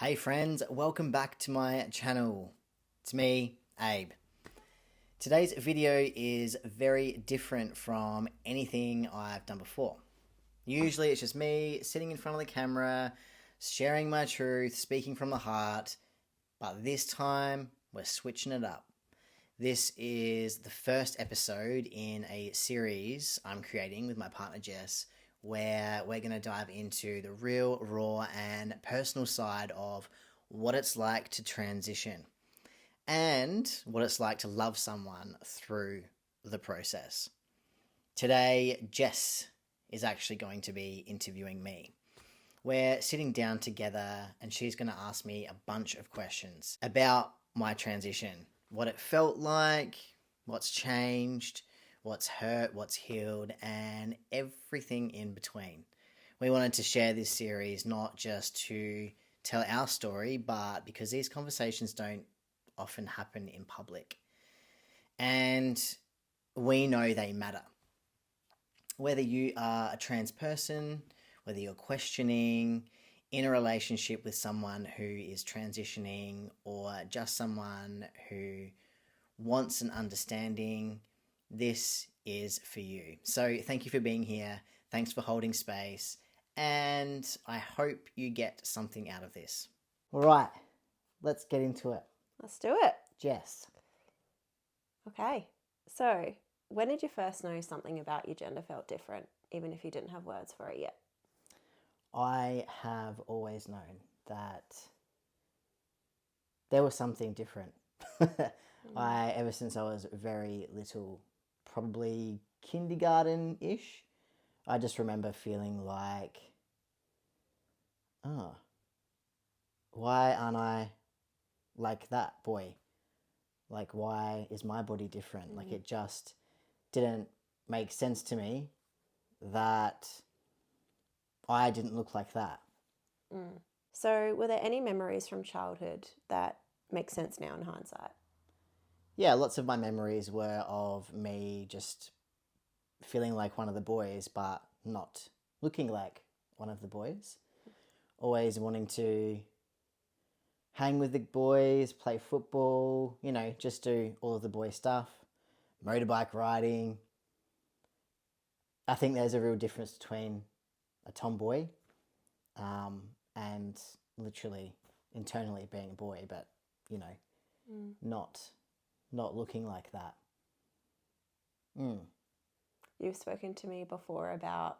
Hey friends, welcome back to my channel. It's me, Abe. Today's video is very different from anything I've done before. Usually it's just me sitting in front of the camera, sharing my truth, speaking from the heart, but this time we're switching it up. This is the first episode in a series I'm creating with my partner Jess, where we're going to dive into the real, raw, and personal side of what it's like to transition and what it's like to love someone through the process. Today, Jess is actually going to be interviewing me. We're sitting down together and she's going to ask me a bunch of questions about my transition, what it felt like, what's changed, what's hurt, what's healed, and everything in between. We wanted to share this series not just to tell our story, but because these conversations don't often happen in public. And we know they matter. Whether you are a trans person, whether you're questioning, in a relationship with someone who is transitioning, or just someone who wants an understanding, this is for you. So thank you for being here. Thanks for holding space. And I hope you get something out of this. All right, let's get into it. Let's do it. Jess. Okay. So, when did you first know something about your gender felt different, even if you didn't have words for it yet? I have always known that there was something different. Ever since I was very little, probably kindergarten-ish, I just remember feeling like, oh, why aren't I like that boy? Like, why is my body different? Like, it just didn't make sense to me that I didn't look like that. So, were there any memories from childhood that make sense now in hindsight? Yeah, lots of my memories were of me just feeling like one of the boys, but not looking like one of the boys. Always wanting to hang with the boys, play football, just do all of the boy stuff, motorbike riding. I think there's a real difference between a tomboy and literally internally being a boy, but, not looking like that. You've spoken to me before about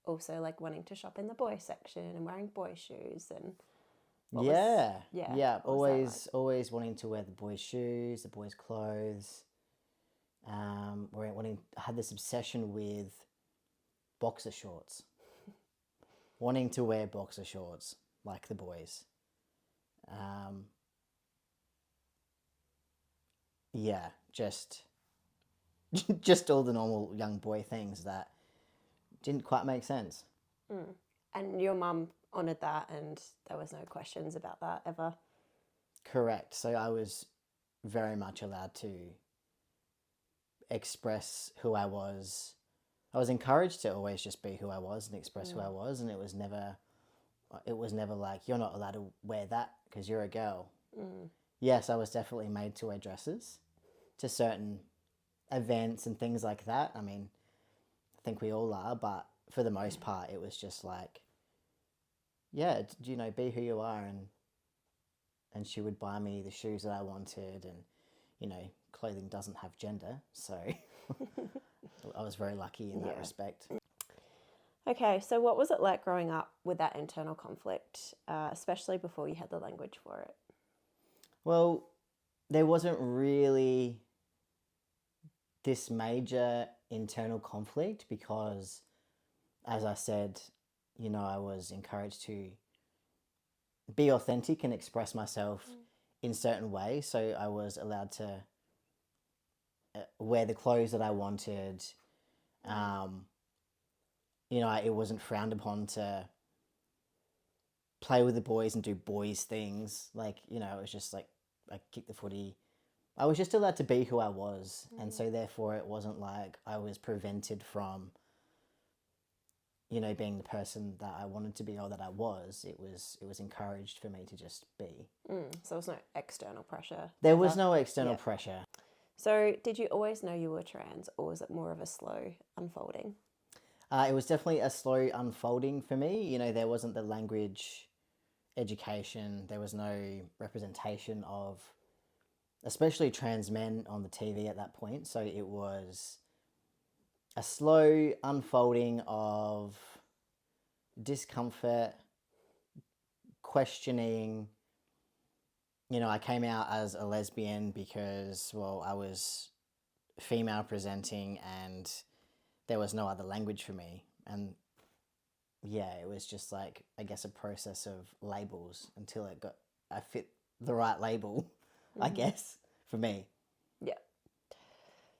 also like wanting to shop in the boy section and wearing boy shoes and always wanting to wear the boys' shoes, the boys' clothes. I had this obsession with boxer shorts. Wanting to wear boxer shorts like the boys. Just all the normal young boy things that didn't quite make sense. And your mum honoured that and there was no questions about that ever? Correct. So I was very much allowed to express who I was. I was encouraged to always just be who I was and express who I was, and it was never like, you're not allowed to wear that because you're a girl. Yes, I was definitely made to wear dresses to certain events and things like that. I mean, I think we all are, but for the most part, it was just like, yeah, be who you are, and she would buy me the shoes that I wanted, and clothing doesn't have gender, so I was very lucky in that respect. Okay, so what was it like growing up with that internal conflict, especially before you had the language for it? Well, there wasn't really this major internal conflict because, as I said, I was encouraged to be authentic and express myself in certain ways. So I was allowed to wear the clothes that I wanted. It wasn't frowned upon to play with the boys and do boys things. Like, it was just like, I kicked the footy. I was just allowed to be who I was. And so therefore it wasn't like I was prevented from being the person that I wanted to be or that I was, it was encouraged for me to just be. So there was no external pressure? There was no external pressure. So did you always know you were trans, or was it more of a slow unfolding? It was definitely a slow unfolding for me. There wasn't the language education. There was no representation of, especially trans men on the TV at that point. So it was a slow unfolding of discomfort, questioning. I came out as a lesbian because, well, I was female presenting and there was no other language for me. And yeah, it was just like, I guess, a process of labels until I fit the right label, I guess, for me. Yeah.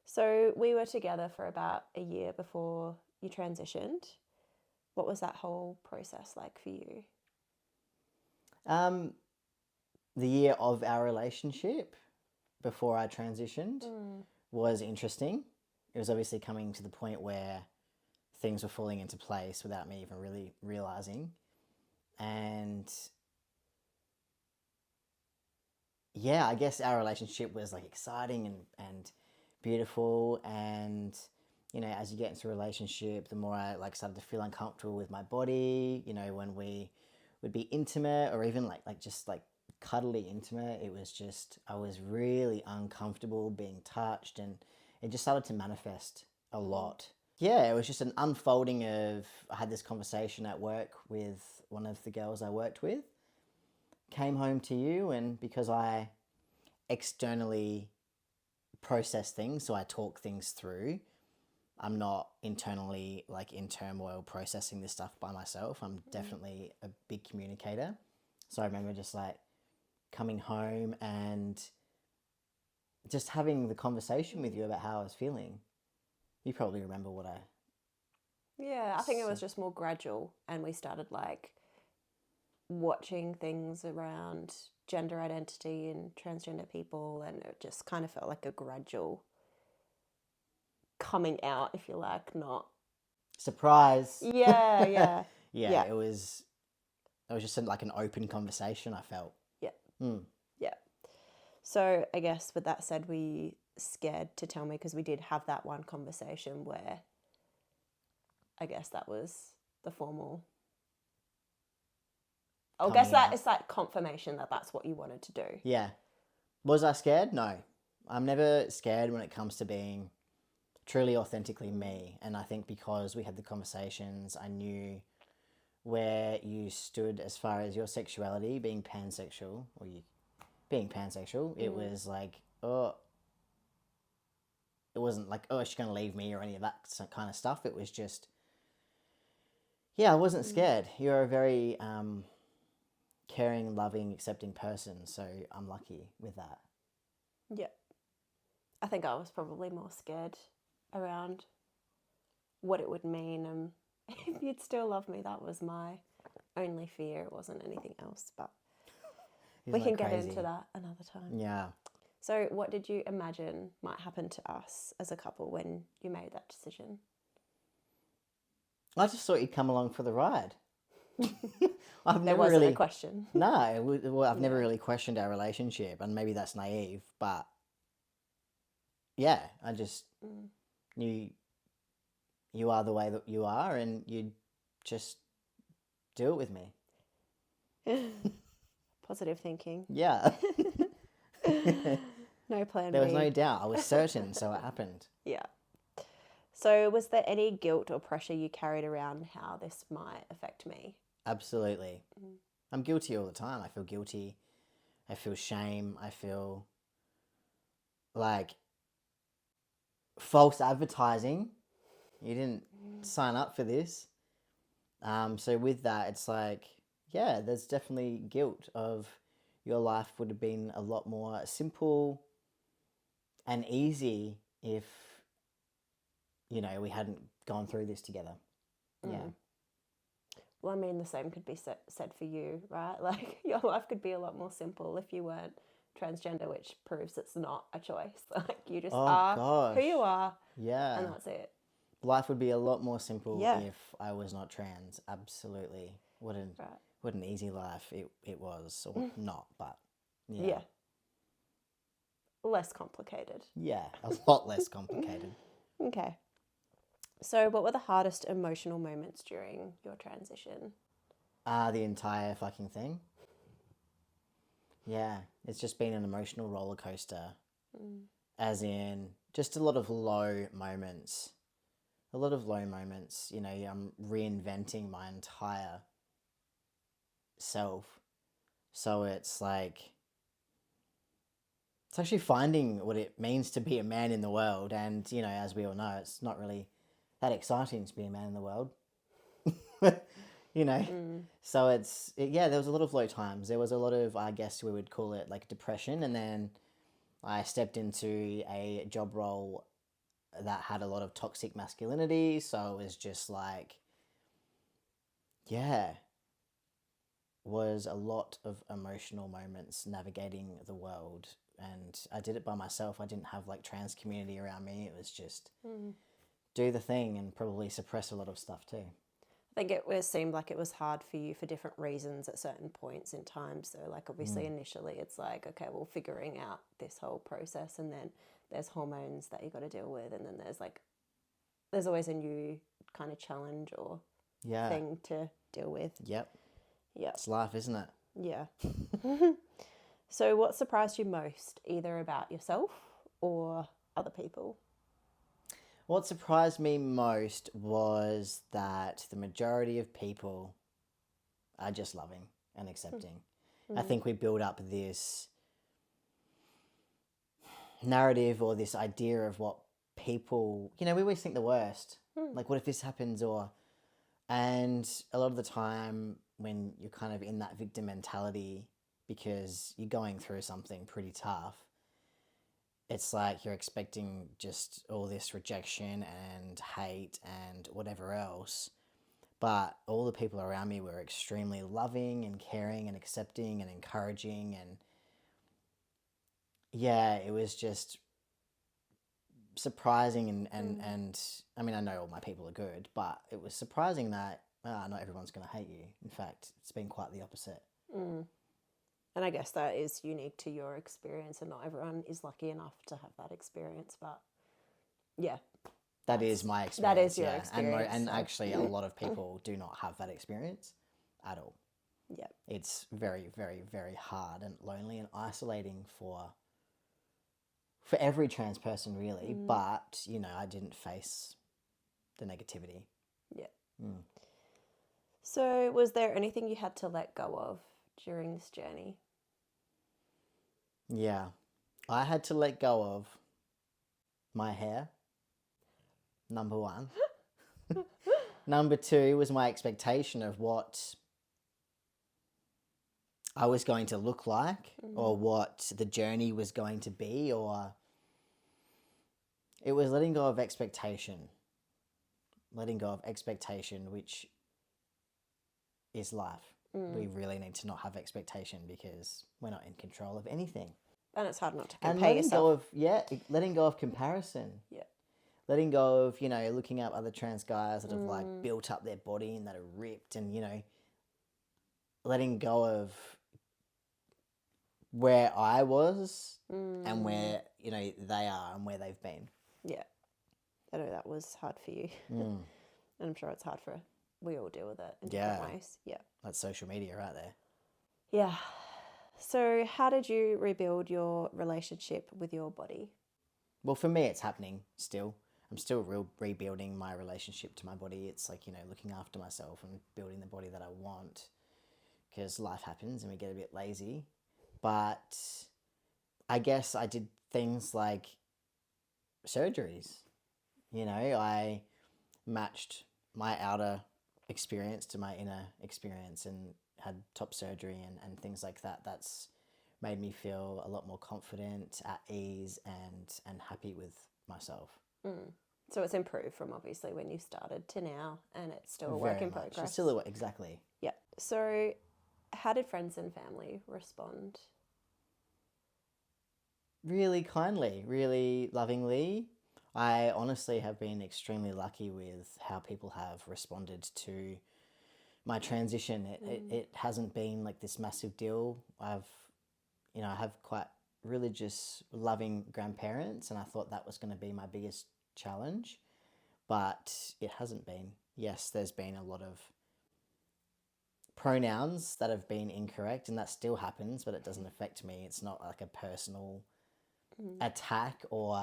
So we were together for about a year before you transitioned. What was that whole process like for you? The year of our relationship before I transitioned was interesting. It was obviously coming to the point where things were falling into place without me even really realizing. And yeah, I guess our relationship was like exciting and beautiful. And, as you get into a relationship, the more I started to feel uncomfortable with my body, when we would be intimate or even just cuddly intimate, it was just, I was really uncomfortable being touched, and it just started to manifest a lot. Yeah, it was just an unfolding of, I had this conversation at work with one of the girls I worked with, came home to you, and because I externally process things, so I talk things through, I'm not internally in turmoil processing this stuff by myself. I'm definitely a big communicator. So I remember just coming home and just having the conversation with you about how I was feeling. You probably remember what I... Yeah, I think it was just more gradual, and we started watching things around gender identity and transgender people, and it just kind of felt like a gradual coming out, if you like, not... Surprise! Yeah. Yeah, it was just an open conversation, I felt. Yeah. Yeah. So I guess with that said, were you scared to tell me? Because we did have that one conversation where I guess that was the formal... I guess that it's that confirmation that that's what you wanted to do. Yeah. Was I scared? No. I'm never scared when it comes to being truly authentically me. And I think because we had the conversations, I knew where you stood as far as your sexuality, being pansexual, or you being pansexual. It was it wasn't she's going to leave me or any of that kind of stuff. It was just, yeah, I wasn't scared. You're a very caring, loving, accepting person, so I'm lucky with that. Yeah. I think I was probably more scared around what it would mean, and if you'd still love me. That was my only fear. It wasn't anything else, but we can get into that another time. Yeah. So what did you imagine might happen to us as a couple when you made that decision? I just thought you'd come along for the ride. There wasn't a question. No, well, I've never really questioned our relationship, and maybe that's naive, but yeah, I just knew you are the way that you are, and you'd just do it with me. Positive thinking. Yeah. No plan B. There was no doubt. I was certain, so it happened. Yeah. So was there any guilt or pressure you carried around how this might affect me? Absolutely. I'm guilty all the time. I feel guilty. I feel shame. I feel false advertising. You didn't sign up for this. So with that, it's yeah, there's definitely guilt of your life would have been a lot more simple and easy if, we hadn't gone through this together. Yeah. Well, I mean, the same could be said for you, right? Your life could be a lot more simple if you weren't transgender, which proves it's not a choice. You just are who you are. Yeah. And that's it. Life would be a lot more simple Yeah. if I was not trans. Absolutely. What an Right. what an easy life it was, or not, but yeah. Yeah. Less complicated. Yeah, a lot less complicated. Okay. So, what were the hardest emotional moments during your transition? The entire fucking thing. Yeah, it's just been an emotional roller coaster. As in, just a lot of low moments. A lot of low moments. You know, I'm reinventing my entire self. So it's like, it's actually finding what it means to be a man in the world. And, you know, as we all know, it's not really that exciting to be a man in the world. You know? So yeah, there was a lot of low times. There was a lot of, I guess we would call it like depression. And then I stepped into a job role that had a lot of toxic masculinity. So it was just like, yeah, was a lot of emotional moments navigating the world. And I did it by myself. I didn't have like trans community around me. It was just do the thing and probably suppress a lot of stuff too. I think seemed like it was hard for you for different reasons at certain points in time. So, like, obviously, initially, it's like, okay, well, figuring out this whole process, and then there's hormones that you got to deal with, and then there's always a new kind of challenge or thing to deal with. Yep. Yeah. It's life, isn't it? Yeah. So, what surprised you most, either about yourself or other people? What surprised me most was that the majority of people are just loving and accepting. I think we build up this narrative or this idea of what people, you know, we always think the worst. Like, what if this happens? And a lot of the time when you're kind of in that victim mentality because you're going through something pretty tough, it's like you're expecting just all this rejection and hate and whatever else. But all the people around me were extremely loving and caring and accepting and encouraging. And yeah, it was just surprising. And I mean, I know all my people are good, but it was surprising that not everyone's going to hate you. In fact, it's been quite the opposite. And I guess that is unique to your experience, and not everyone is lucky enough to have that experience. But yeah, that is my experience. That is your experience. And actually, a lot of people do not have that experience at all. Yeah. It's very, very, very hard and lonely and isolating for every trans person, really. But, you know, I didn't face the negativity. Yeah. So, was there anything you had to let go of during this journey? Yeah. I had to let go of my hair, number one. Number two was my expectation of what I was going to look like or what the journey was going to be, or it was letting go of expectation. Letting go of expectation, which is life. We really need to not have expectation because we're not in control of anything. And it's hard not to And compare letting yourself. letting go of comparison. Yeah. Letting go of, you know, looking at other trans guys that have like built up their body and that are ripped, and, you know, letting go of where I was and where, you know, they are and where they've been. Yeah. I know that was hard for you. And I'm sure it's hard for, we all deal with it in different ways. Yeah. That's social media right there. Yeah. So, how did you rebuild your relationship with your body? Well, for me, it's happening still. I'm still rebuilding my relationship to my body. It's like, you know, looking after myself and building the body that I want, because life happens and we get a bit lazy. But I guess I did things like surgeries. You know, I matched my outer experience to my inner experience and had top surgery and things like that. That's made me feel a lot more confident, at ease, and happy with myself. So it's improved from obviously when you started to now, and it's still a work in progress. It's still exactly. Yeah. So how did friends and family respond? Really kindly, really lovingly. I honestly have been extremely lucky with how people have responded to my transition. It hasn't been like this massive deal. I have quite religious, loving grandparents, and I thought that was going to be my biggest challenge, but it hasn't been. Yes, there's been a lot of pronouns that have been incorrect, and that still happens, but it doesn't affect me. It's not like a personal attack or,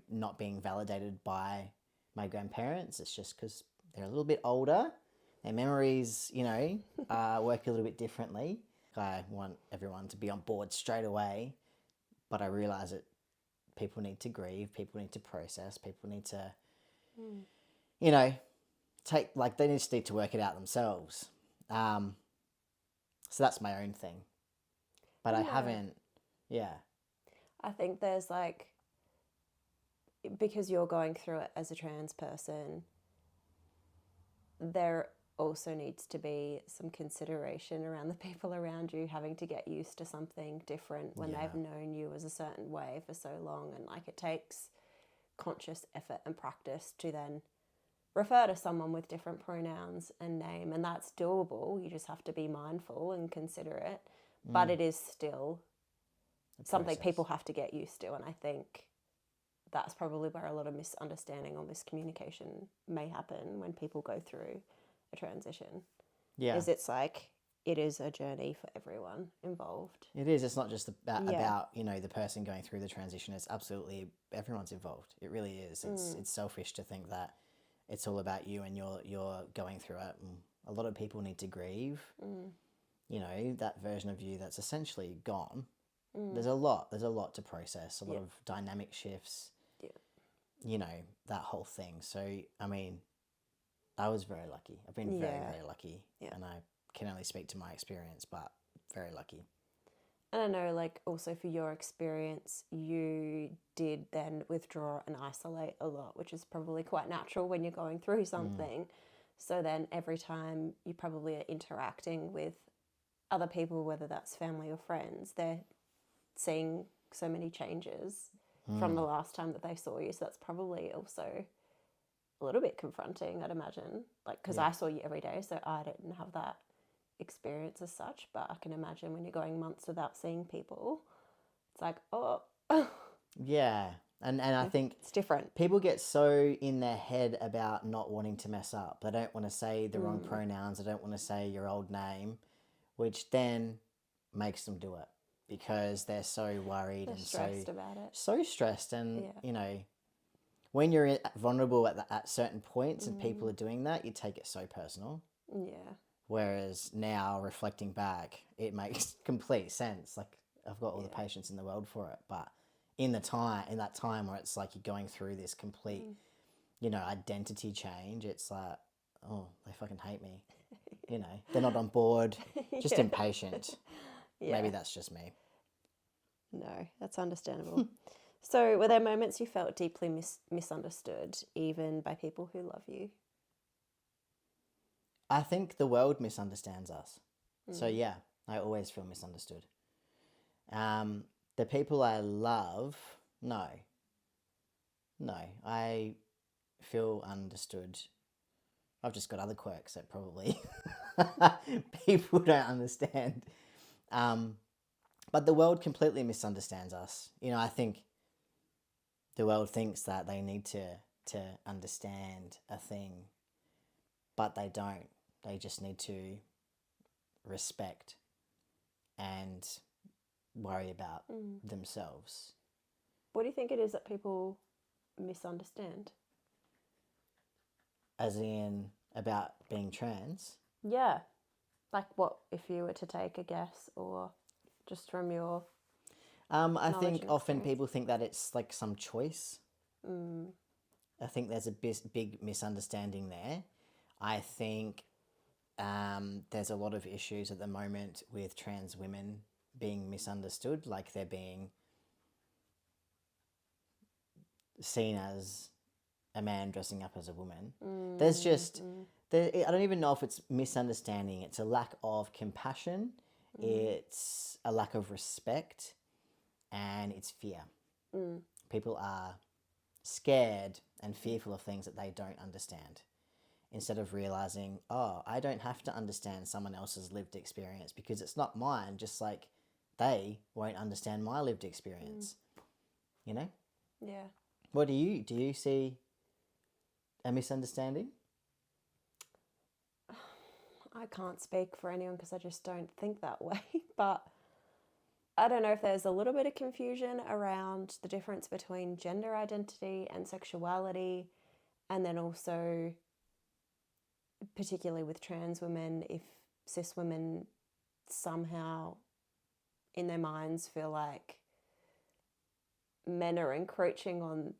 not being validated by my grandparents. It's just because they're a little bit older. Their memories, work a little bit differently. I want everyone to be on board straight away, but I realise that people need to grieve, people need to process, people need to, they just need to work it out themselves. So that's my own thing. But I haven't, I think there's because you're going through it as a trans person, there also needs to be some consideration around the people around you having to get used to something different when they've known you as a certain way for so long, and it takes conscious effort and practice to then refer to someone with different pronouns and name, and that's doable. You just have to be mindful and considerate, but it is still something people have to get used to, and I think that's probably where a lot of misunderstanding or miscommunication may happen when people go through a transition. Yeah. Is it is a journey for everyone involved. It is. It's not just about the person going through the transition. It's absolutely everyone's involved. It really is. It's selfish to think that it's all about you and you're going through it. And a lot of people need to grieve. That version of you that's essentially gone. There's a lot to process. A lot of dynamic shifts. That whole thing. So I mean, I was very lucky. I've been very, very lucky, and I can only speak to my experience, but very lucky. And I know, also for your experience, you did then withdraw and isolate a lot, which is probably quite natural when you're going through something. So then every time you probably are interacting with other people, whether that's family or friends, they're seeing so many changes from the last time that they saw you. So that's probably also a little bit confronting, I'd imagine. Because I saw you every day, so I didn't have that experience as such, but I can imagine when you're going months without seeing people, it's like, oh. Yeah. And I think it's different. People get so in their head about not wanting to mess up. They don't want to say the wrong pronouns. They don't want to say your old name, which then makes them do it because they're so worried and stressed about it. So stressed. And, when you're vulnerable at certain points and people are doing that, you take it so personal. Yeah. Whereas now, reflecting back, it makes complete sense. I've got all the patience in the world for it. But in that time where it's you're going through this complete, identity change, it's like, oh, they fucking hate me. They're not on board, just impatient. Maybe that's just me. No, that's understandable. So were there moments you felt deeply misunderstood, even by people who love you? I think the world misunderstands us. So yeah, I always feel misunderstood. The people I love, no, I feel understood. I've just got other quirks that probably people don't understand. But the world completely misunderstands us. I think the world thinks that they need to understand a thing, but they don't. They just need to respect and worry about themselves. What do you think it is that people misunderstand? As in about being trans? Yeah. What, if you were to take a guess, or just from your I think often people think that it's some choice. I think there's a big misunderstanding there. I think there's a lot of issues at the moment with trans women being misunderstood, they're being seen as a man dressing up as a woman. There's just, I don't even know if it's misunderstanding. It's a lack of compassion. It's a lack of respect, and it's fear. People are scared and fearful of things that they don't understand, instead of realizing, oh, I don't have to understand someone else's lived experience because it's not mine, just like they won't understand my lived experience. You know? Yeah. What do you see a misunderstanding? I can't speak for anyone because I just don't think that way. But I don't know if there's a little bit of confusion around the difference between gender identity and sexuality, and then also, particularly with trans women, if cis women somehow in their minds feel like men are encroaching on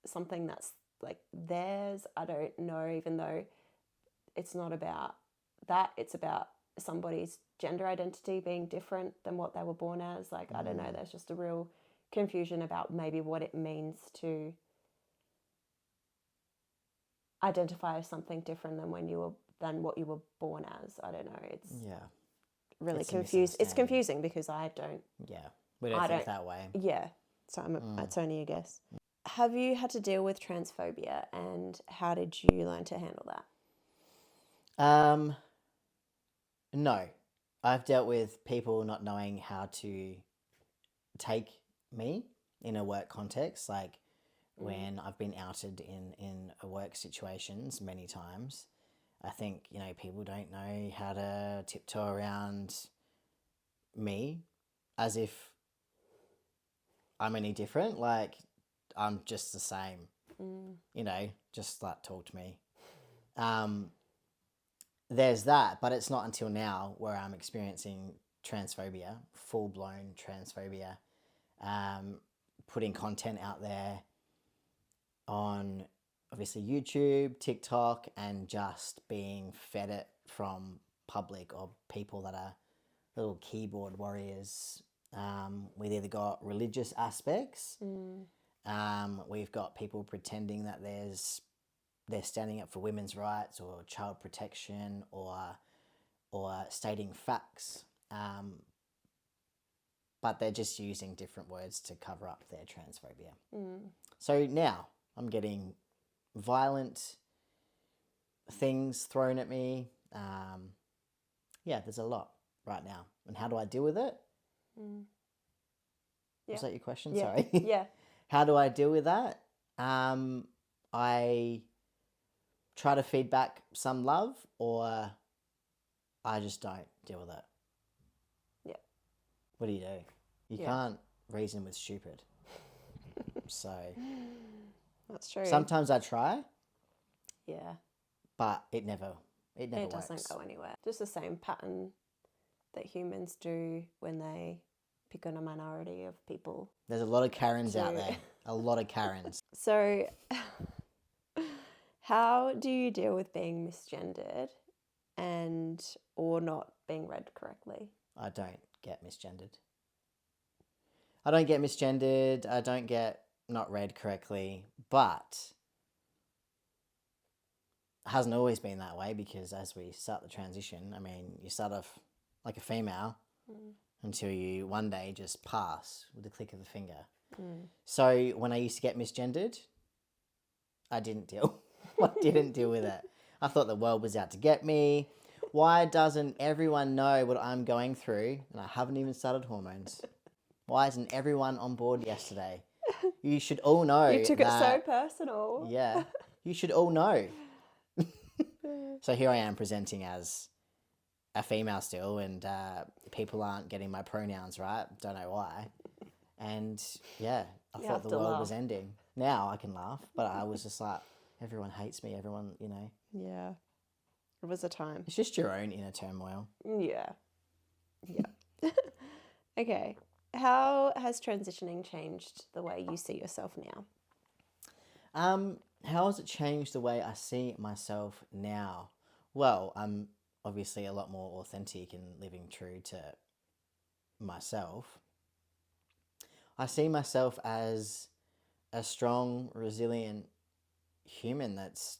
something that's like theirs. I don't know, even though it's not about that, it's about somebody's gender identity being different than what they were born as. Like, I don't know, there's just a real confusion about maybe what it means to identify as something different than what you were born as. I don't know. It's really confused. It's confusing because I don't. Yeah, we don't think that way. Yeah, so that's only a guess. Have you had to deal with transphobia, and how did you learn to handle that? No, I've dealt with people not knowing how to take me in a work context, like when I've been outed in work situations many times. I think, people don't know how to tiptoe around me as if I'm any different. Like, I'm just the same, just like talk to me. There's that, but it's not until now where I'm experiencing transphobia, full-blown transphobia, putting content out there on obviously YouTube, TikTok, and just being fed it from public or people that are little keyboard warriors. We've either got religious aspects, we've got people pretending that they're standing up for women's rights or child protection or stating facts, but they're just using different words to cover up their transphobia. So now I'm getting violent things thrown at me. There's a lot right now. And how do I deal with it? Was that your question? Yeah. Sorry. Yeah. How do I deal with that? I try to feed back some love, or I just don't deal with it. Yeah. What do? You can't reason with stupid. So that's true. Sometimes I try. Yeah. But it never It works. doesn't go anywhere. Just the same pattern that humans do when they pick on a minority of people. There's a lot of Karens out there. A lot of Karens. So, how do you deal with being misgendered or not being read correctly? I don't get misgendered. I don't get not read correctly, but it hasn't always been that way, because as we start the transition, you start off like a female until you one day just pass with the click of a finger. So when I used to get misgendered, I didn't deal with it. I thought the world was out to get me. Why doesn't everyone know what I'm going through? And I haven't even started hormones. Why isn't everyone on board yesterday? You should all know. You took it so personal. Yeah, you should all know. So here I am presenting as a female still, and people aren't getting my pronouns right. Don't know why. And I thought the world was ending. Now I can laugh, but I was just like, everyone hates me. Everyone, Yeah. It was a time. It's just your own inner turmoil. Yeah. Yeah. Okay. How has transitioning changed the way you see yourself now? How has it changed the way I see myself now? Well, I'm obviously a lot more authentic and living true to myself. I see myself as a strong, resilient human that's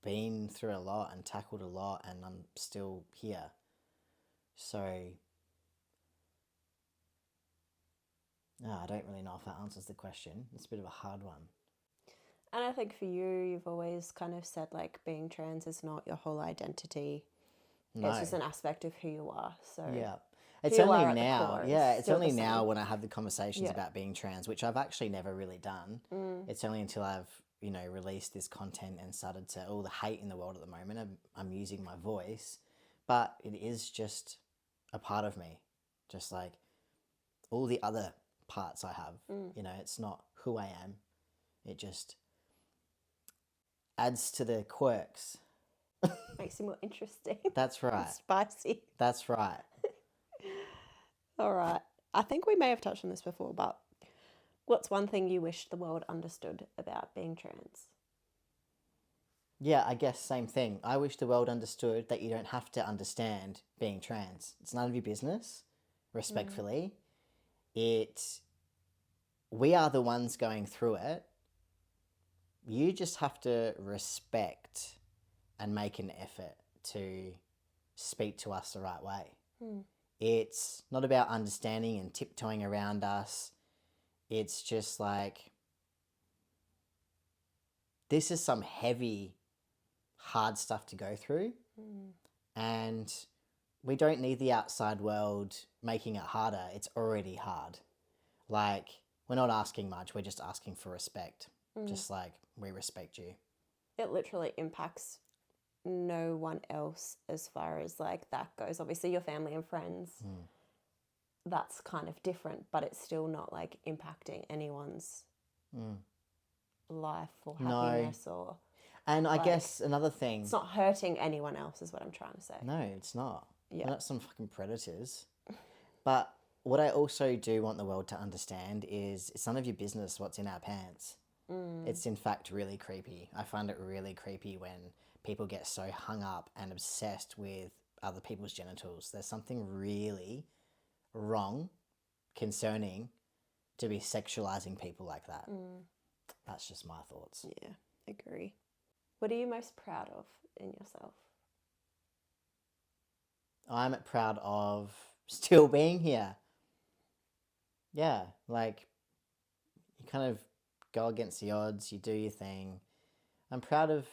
been through a lot and tackled a lot, and I'm still here. So, I don't really know if that answers the question. It's a bit of a hard one. And I think for you, you've always kind of said like being trans is not your whole identity. No. It's just an aspect of who you are. So Yeah. It's who you only are at the now, core is yeah, it's still only the now same. when I have the conversations Yeah. about being trans, which I've actually never really done. Mm. It's only until I've, you know, released this content and started to, all the hate in the world at the moment, I'm using my voice, but it is just a part of me, just like all the other parts I have. You know, it's not who I am. It just adds to the quirks. Makes you more interesting. That's right. Spicy. That's right. All right. I think we may have touched on this before, but what's one thing you wish the world understood about being trans? Yeah, I guess same thing. I wish the world understood that you don't have to understand being trans. It's none of your business, respectfully. We are the ones going through it. You just have to respect and make an effort to speak to us the right way. It's not about understanding and tiptoeing around us. It's just like, this is some heavy, hard stuff to go through. And we don't need the outside world making it harder. It's already hard. Like, we're not asking much. We're just asking for respect. Just like we respect you. It literally impacts no one else as far as like that goes. Obviously your family and friends, that's kind of different, but it's still not like impacting anyone's life or happiness or... And I guess another thing... It's not hurting anyone else is what I'm trying to say. No, it's not. Yeah. We're not some fucking predators. But what I also do want the world to understand is it's none of your business what's in our pants. It's in fact really creepy. I find it really creepy when people get so hung up and obsessed with other people's genitals. There's something really wrong, concerning, to be sexualizing people like that. That's just my thoughts. Yeah, agree. What are you most proud of in yourself? I'm proud of still being here. Yeah, like, you kind of go against the odds, you do your thing. I'm proud of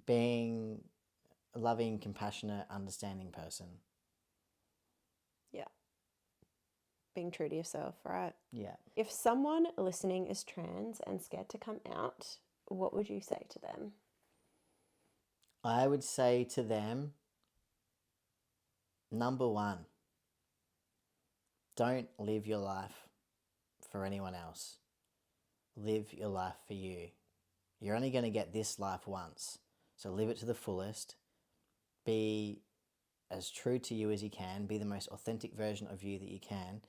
being a loving, compassionate, understanding person. Yeah. Being true to yourself, right? Yeah. If someone listening is trans and scared to come out, what would you say to them? I would say to them, number one, don't live your life for anyone else. Live your life for you. You're only going to get this life once. So live it to the fullest. Be as true to you as you can. Be the most authentic version of you that you can.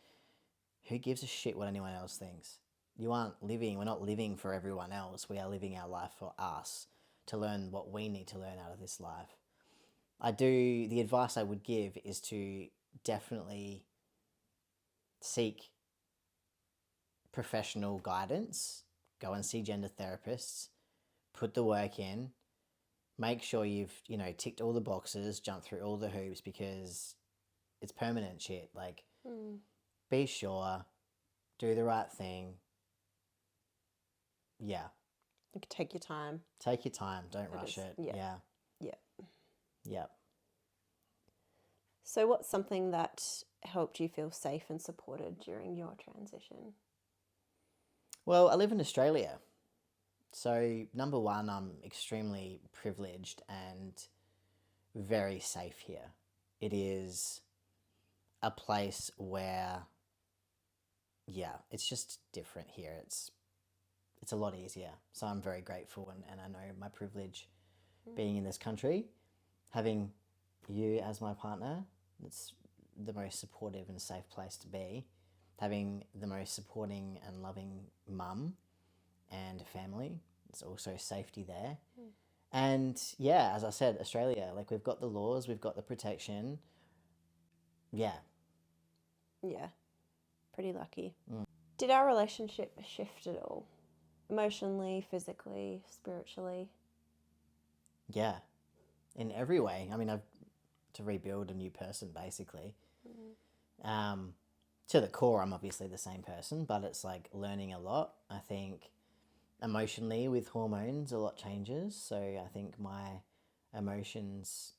Who gives a shit what anyone else thinks? We're not living for everyone else. We are living our life for us to learn what we need to learn out of this life. The advice I would give is to definitely seek professional guidance. Go and see gender therapists. Put the work in. Make sure you've, ticked all the boxes, jumped through all the hoops, because it's permanent shit. Like, be sure, do the right thing. Yeah. Take your time. Take your time. Don't rush it. Yeah. Yeah. Yep. So what's something that helped you feel safe and supported during your transition? Well, I live in Australia. So, number one, I'm extremely privileged and very safe here. It is a place where, it's just different here. It's a lot easier. So I'm very grateful, and I know my privilege being in this country. Having you as my partner, it's the most supportive and safe place to be. Having the most supporting and loving mum and family, it's also safety there. And yeah, as I said, Australia, like, we've got the laws, we've got the protection. Yeah. Pretty lucky. Did our relationship shift at all? Emotionally, physically, spiritually? Yeah. In every way. I mean, I've to rebuild a new person, basically. To the core, I'm obviously the same person, but it's like learning a lot. I think Emotionally, with hormones, a lot changes. So I think my emotions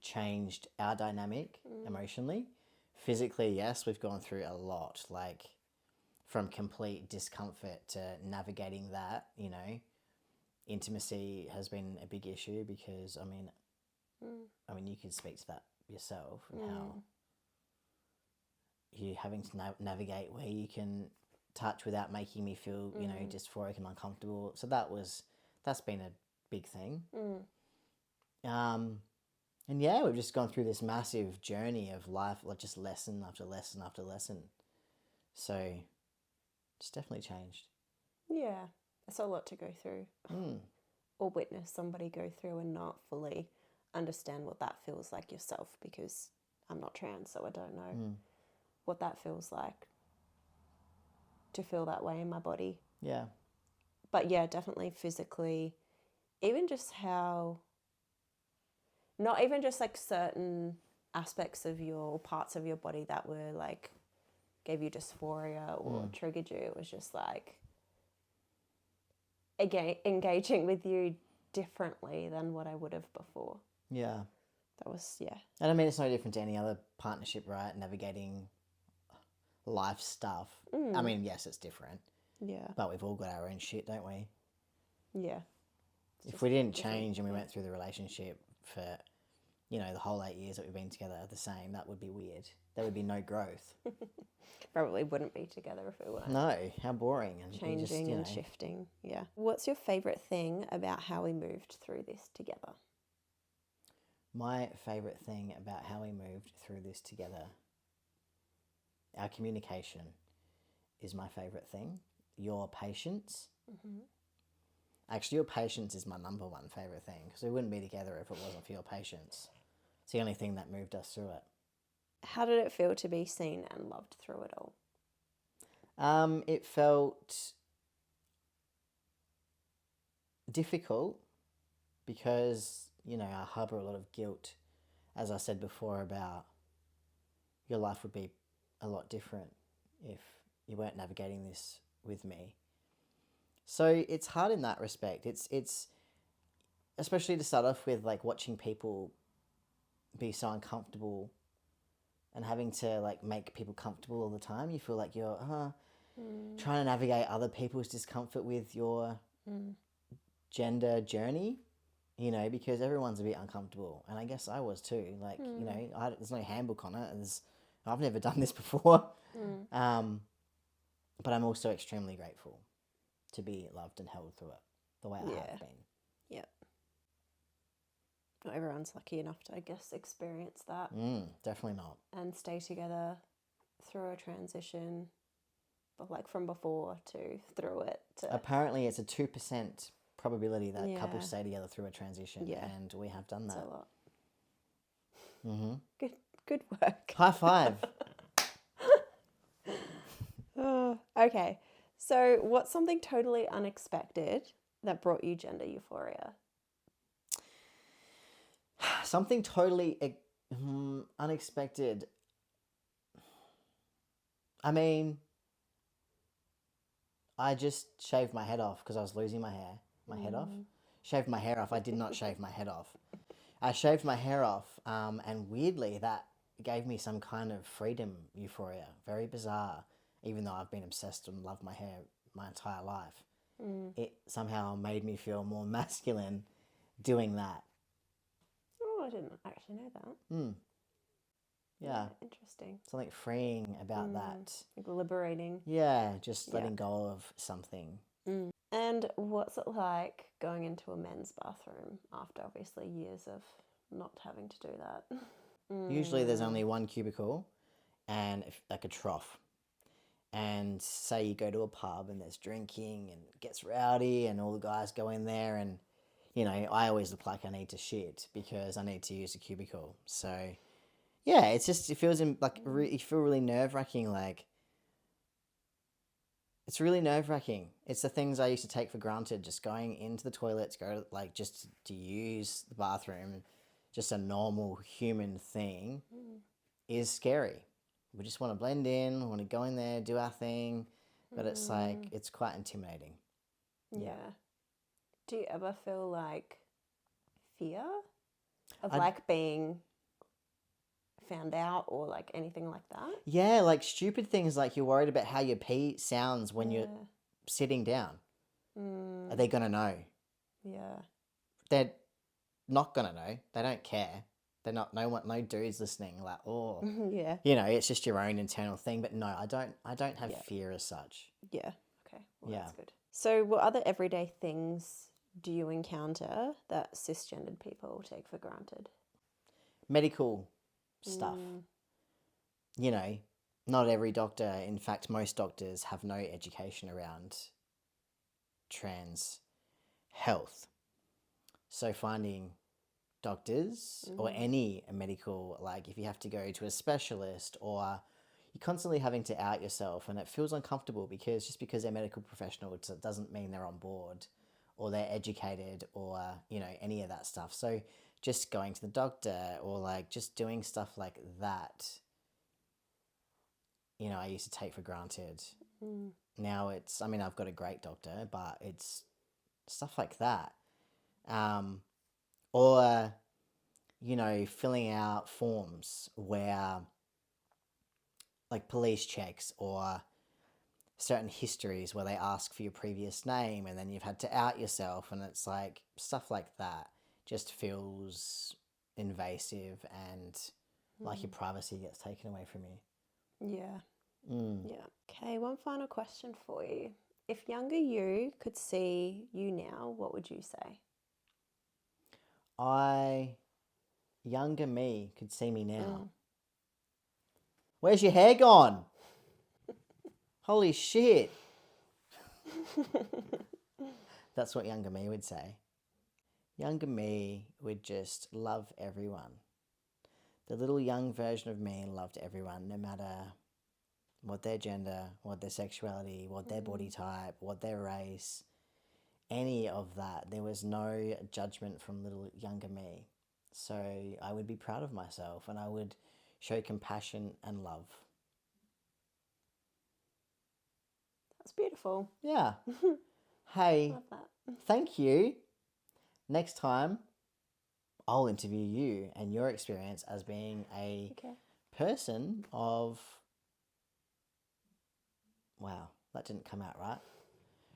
changed our dynamic emotionally. Physically, yes, we've gone through a lot, like from complete discomfort to navigating that, you know. Intimacy has been a big issue because, I mean, you could speak to that yourself and how you having to navigate where you can touch without making me feel, you know, dysphoric and uncomfortable. So that's been a big thing. And yeah, we've just gone through this massive journey of life, like just lesson after lesson after lesson. So it's definitely changed. Yeah, it's a lot to go through. Or witness somebody go through and not fully understand what that feels like yourself, because I'm not trans, so I don't know what that feels like to feel that way in my body. Yeah. But yeah, definitely physically, even just how, not even just like certain aspects of your parts of your body that were like, gave you dysphoria or triggered you. It was just like, again, engaging with you differently than what I would have before. Yeah. That was, yeah. And I mean, it's no different to any other partnership, right? Navigating life stuff. I mean, yes, it's different. Yeah. But we've all got our own shit, don't we? Yeah. If we didn't change and we went through the relationship for, you know, the whole 8 years that we've been together the same, that would be weird. There would be no growth. Probably wouldn't be together if it weren't. No, how boring. And Changing and shifting, yeah. What's your favourite thing about how we moved through this together? My favourite thing about how we moved through this together, our communication is my favourite thing. Your patience. Actually, your patience is my number one favourite thing, because we wouldn't be together if it wasn't for your patience. It's the only thing that moved us through it. How did it feel to be seen and loved through it all? It felt difficult because, you know, I harbour a lot of guilt, as I said before, about your life would be a lot different if you weren't navigating this with me. So it's hard in that respect. It's especially to start off with, like watching people be so uncomfortable and having to like make people comfortable all the time. You feel like you're trying to navigate other people's discomfort with your gender journey, you know, because everyone's a bit uncomfortable. And I guess I was too. Like, you know, there's no handbook on it. I've never done this before. But I'm also extremely grateful to be loved and held through it the way I have been. Yep. Not everyone's lucky enough to, I guess, experience that. Definitely not. And stay together through a transition, but like from before to through it. Apparently, it's a 2% probability that couples stay together through a transition, and we have done that. That's a lot. Good work. High five. Okay, so what's something totally unexpected that brought you gender euphoria? Something totally unexpected. I mean, I just shaved my head off because I was losing my head off. Shaved my hair off. I did not shave my head off. I shaved my hair off, and weirdly that gave me some kind of freedom euphoria. Very bizarre, even though I've been obsessed and loved my hair my entire life. It somehow made me feel more masculine doing that. Oh, I didn't actually know that. Yeah. Interesting. Something freeing about that. Like liberating. Yeah, just letting go of something. And what's it like going into a men's bathroom after obviously years of not having to do that? Usually there's only one cubicle and like a trough. And say you go to a pub and there's drinking and it gets rowdy and all the guys go in there, and, you know, I always look like I need to shit because I need to use a cubicle. So, yeah, it's just, it feels like, you feel really nerve-wracking, like, it's really nerve-wracking. It's the things I used to take for granted, just going into the toilets, just to use the bathroom, just a normal human thing, is scary. We just want to blend in, want to go in there, do our thing, but it's like, it's quite intimidating. Yeah. Do you ever feel like fear of I'd- like being found out or like anything like that? Yeah, like stupid things like you're worried about how your pee sounds when you're sitting down. Are they going to know? Yeah. They're not going to know. They don't care. They're not, no dude's listening like, oh, Yeah. you know, it's just your own internal thing. But no, I don't have fear as such. Yeah. Okay. Well, Yeah. that's good. So what other everyday things do you encounter that cisgendered people take for granted? Medical stuff. You know, not every doctor, in fact, most doctors have no education around trans health. So finding doctors or any medical, like if you have to go to a specialist or you're constantly having to out yourself and it feels uncomfortable because just because they're medical professionals, it doesn't mean they're on board or they're educated or, you know, any of that stuff. So just going to the doctor or like just doing stuff like that, you know, I used to take for granted. Now it's, I mean, I've got a great doctor, but it's stuff like that. Or, you know, filling out forms where, like police checks or certain histories where they ask for your previous name and then you've had to out yourself, and it's like stuff like that just feels invasive and like your privacy gets taken away from you. Yeah. Yeah. Okay, one final question for you. If younger you could see you now, what would you say? Younger me could see me now. Where's your hair gone? Holy shit. That's what younger me would say. Younger me would just love everyone. The little young version of me loved everyone, no matter what their gender, what their sexuality, what their body type, what their race, any of that. There was no judgment from little younger me. So I would be proud of myself and I would show compassion and love. That's beautiful. Yeah. Hey, Love that. thank you. Next time, I'll interview you and your experience as being a person of... Wow, that didn't come out right.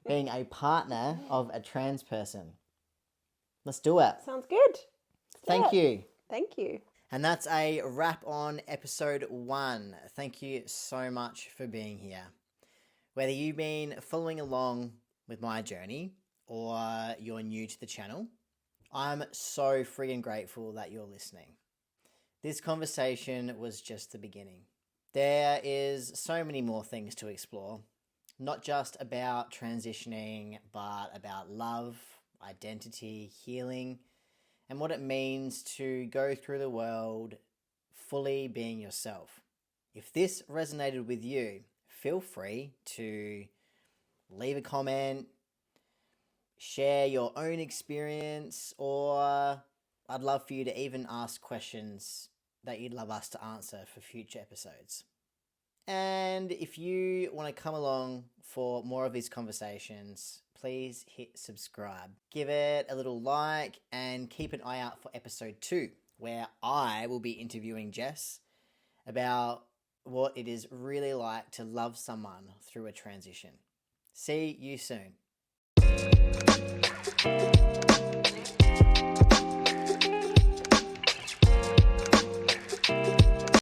Being a partner of a trans person. Let's do it. Sounds good. Thank you. Thank you. And that's a wrap on episode 1. Thank you so much for being here. Whether you've been following along with my journey or you're new to the channel, I'm so friggin' grateful that you're listening. This conversation was just the beginning. There is so many more things to explore, not just about transitioning, but about love, identity, healing, and what it means to go through the world fully being yourself. If this resonated with you, feel free to leave a comment, share your own experience, or I'd love for you to even ask questions that you'd love us to answer for future episodes. And if you want to come along for more of these conversations, please hit subscribe. Give it a little like and keep an eye out for episode 2, where I will be interviewing Jess about what it is really like to love someone through a transition. See you soon.